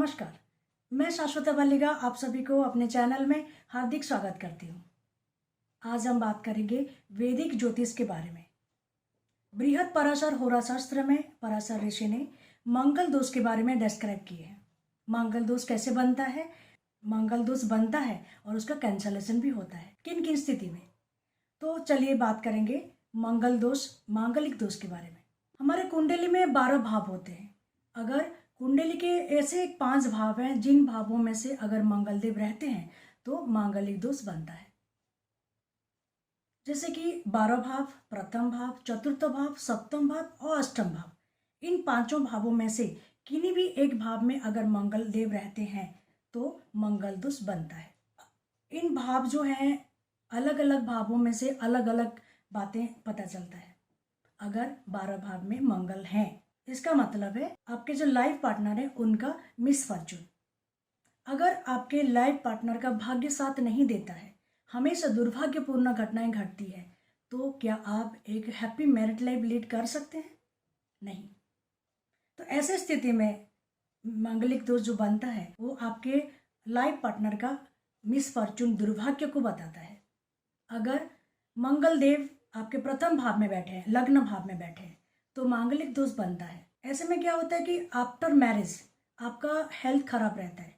नमस्कार, मैं शाश्वता वालिगा आप सभी को अपने चैनल में हार्दिक स्वागत करती हूँ। आज हम बात करेंगे वैदिक ज्योतिष के बारे में। बृहद पराशर होरा शास्त्र में पराशर ऋषि ने मंगल दोष के बारे में डिस्क्राइब किए हैं। मंगल दोष कैसे बनता है, मंगल दोष बनता है और उसका कैंसलेशन भी होता है किन किन स्थिति में। तो चलिए बात करेंगे मंगल दोष, मांगलिक दोष के बारे में। हमारे कुंडली में 12 भाव होते हैं। अगर कुंडली के ऐसे 5 भाव हैं जिन भावों में से अगर मंगलदेव रहते हैं तो मांगलिक दोष बनता है। जैसे कि 12 भाव, प्रथम भाव, चतुर्थ भाव, सप्तम भाव और अष्टम भाव, इन 5 भावों में से किन्हीं भी एक भाव में अगर मंगलदेव रहते हैं तो मंगल दोष बनता है। इन भाव जो हैं, अलग अलग भावों में से अलग अलग बातें पता चलता है। अगर 12 भाव में मंगल हैं, इसका मतलब है आपके जो लाइफ पार्टनर है उनका मिसफॉर्चून। अगर आपके लाइफ पार्टनर का भाग्य साथ नहीं देता है, हमेशा दुर्भाग्यपूर्ण घटनाएं घटती है, तो क्या आप एक हैप्पी मैरिड लाइफ लीड कर सकते हैं? नहीं। तो ऐसे स्थिति में मांगलिक दोष जो बनता है वो आपके लाइफ पार्टनर का मिसफॉर्चून, दुर्भाग्य को बताता है। अगर मंगल देव आपके प्रथम भाव में बैठे हैं, लग्न भाव में बैठे हैं, तो मांगलिक दोष बनता है। ऐसे में क्या होता है कि आफ्टर मैरिज आपका हेल्थ खराब रहता है।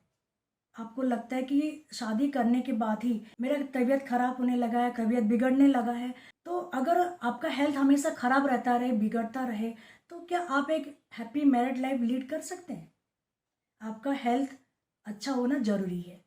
आपको लगता है कि शादी करने के बाद ही मेरा तबीयत खराब होने लगा है, तबीयत बिगड़ने लगा है। तो अगर आपका हेल्थ हमेशा खराब रहता रहे, बिगड़ता रहे, तो क्या आप एक हैप्पी मैरिड लाइफ लीड कर सकते हैं? आपका हेल्थ अच्छा होना जरूरी है।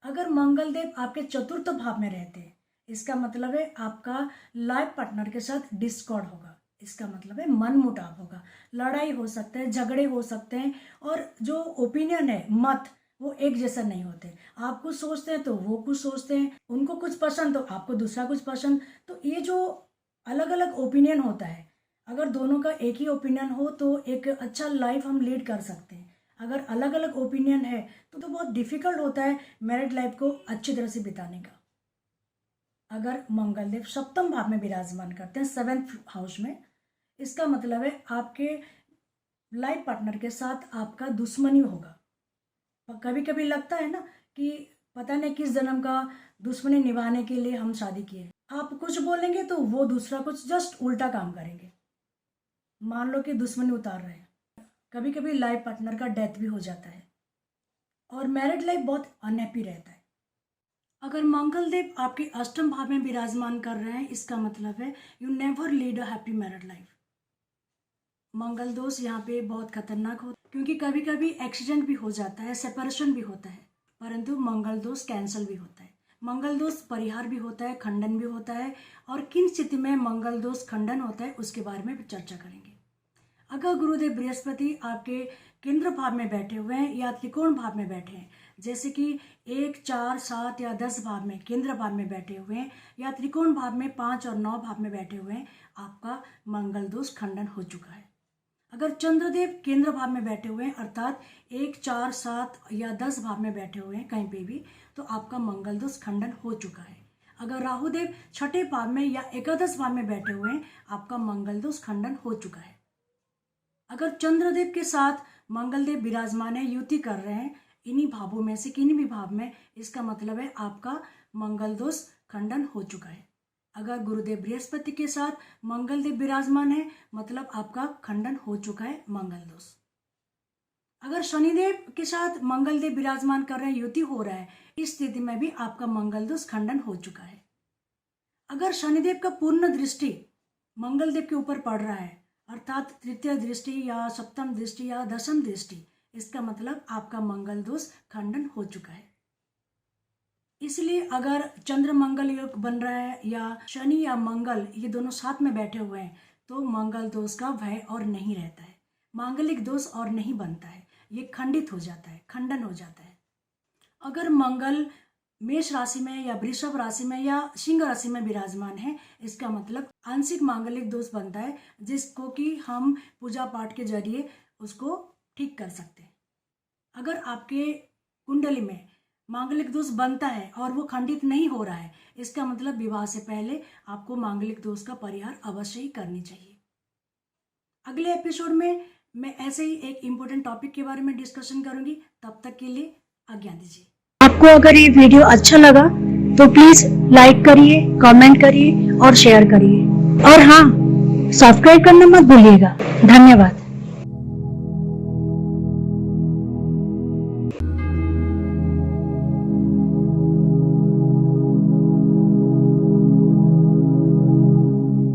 अगर मंगलदेव आपके चतुर्थ भाव में रहते हैं, इसका मतलब है आपका लाइफ पार्टनर के साथ डिस्कॉर्ड होगा। इसका मतलब है मन मुटाव होगा, लड़ाई हो सकता है, झगड़े हो सकते हैं, और जो ओपिनियन है, मत, वो एक जैसा नहीं होते। आप कुछ सोचते हैं तो वो कुछ सोचते हैं, उनको कुछ पसंद तो आपको दूसरा कुछ पसंद। तो ये जो अलग अलग ओपिनियन होता है, अगर दोनों का एक ही ओपिनियन हो तो एक अच्छा लाइफ हम लीड कर सकते हैं। अगर अलग अलग ओपिनियन है तो बहुत डिफिकल्ट होता है मैरिड लाइफ को अच्छी तरह से बिताने का। अगर मंगलदेव सप्तम भाव में विराजमान करते हैं, 7th हाउस में, इसका मतलब है आपके लाइफ पार्टनर के साथ आपका दुश्मनी होगा। कभी कभी लगता है ना कि पता नहीं किस जन्म का दुश्मनी निभाने के लिए हम शादी किए। आप कुछ बोलेंगे तो वो दूसरा कुछ जस्ट उल्टा काम करेंगे। मान लो कि दुश्मनी उतार रहे हैं। कभी कभी लाइफ पार्टनर का डेथ भी हो जाता है और मैरिड लाइफ बहुत अनहैप्पी रहता है। अगर मंगलदेव आपके अष्टम भाव में विराजमान कर रहे हैं, इसका मतलब है you never lead a happy married life. मंगल दोष यहाँ पे बहुत खतरनाक होता है, क्योंकि कभी कभी एक्सीडेंट भी हो जाता है, सेपरेशन भी होता है, परंतु मंगल दोष कैंसल भी होता है। मंगल दोष परिहार भी होता है, खंडन भी होता है, और किन स्थिति में मंगल दोष खंडन होता है उसके बारे में चर्चा करेंगे। अगर गुरुदेव बृहस्पति आपके केंद्र भाव में बैठे हुए हैं या त्रिकोण भाव में बैठे हैं, जैसे कि 1, 4, 7 या 10 भाव में केंद्र भाव में बैठे हुए हैं, या त्रिकोण भाव में 5 और 9 भाव में बैठे हुए हैं, आपका मंगल दोष खंडन हो चुका है। अगर चंद्रदेव केंद्र भाव में बैठे हुए हैं, अर्थात 1, 4, 7 या 10 भाव में बैठे हुए हैं कहीं पे भी, तो आपका मंगल दोष खंडन हो चुका है। अगर राहुदेव छठे भाव में या एकादश भाव में बैठे हुए हैं, आपका मंगल दोष खंडन हो चुका है। अगर चंद्रदेव के साथ मंगलदेव विराजमान है, युति कर रहे हैं इन्हीं भावों में से किन्हीं भी भाव में, इसका मतलब है आपका मंगल दोष खंडन हो चुका है। अगर गुरुदेव बृहस्पति के साथ मंगलदेव विराजमान है, मतलब आपका खंडन हो चुका है मंगल दोष। अगर शनिदेव के साथ मंगलदेव विराजमान कर रहे हैं, युति हो रहा है, इस स्थिति में भी आपका मंगल दोष खंडन हो चुका है। अगर शनिदेव का पूर्ण दृष्टि मंगलदेव के ऊपर पड़ रहा है, अर्थात तृतीय दृष्टि या सप्तम दृष्टि या दशम दृष्टि, इसका मतलब आपका मंगल दोष खंडन हो चुका है। इसलिए अगर चंद्र मंगल योग बन रहा है या शनि या मंगल ये दोनों साथ में बैठे हुए हैं, तो मंगल दोष का भय और नहीं रहता है, मांगलिक दोष और नहीं बनता है, ये खंडित हो जाता है, खंडन हो जाता है। अगर मंगल मेष राशि में या वृषभ राशि में या सिंह राशि में विराजमान है, इसका मतलब आंशिक मांगलिक दोष बनता है, जिसको कि हम पूजा पाठ के जरिए उसको ठीक कर सकते हैं। अगर आपके कुंडली में मांगलिक दोष बनता है और वो खंडित नहीं हो रहा है, इसका मतलब विवाह से पहले आपको मांगलिक दोष का परिहार अवश्य ही करनी चाहिए। अगले एपिसोड में मैं ऐसे ही एक इम्पोर्टेंट टॉपिक के बारे में डिस्कशन करूंगी। तब तक के लिए आज्ञा दीजिए। आपको अगर ये वीडियो अच्छा लगा तो प्लीज लाइक करिए, कमेंट करिए और शेयर करिए, और हाँ, सब्सक्राइब करना मत भूलिएगा। धन्यवाद।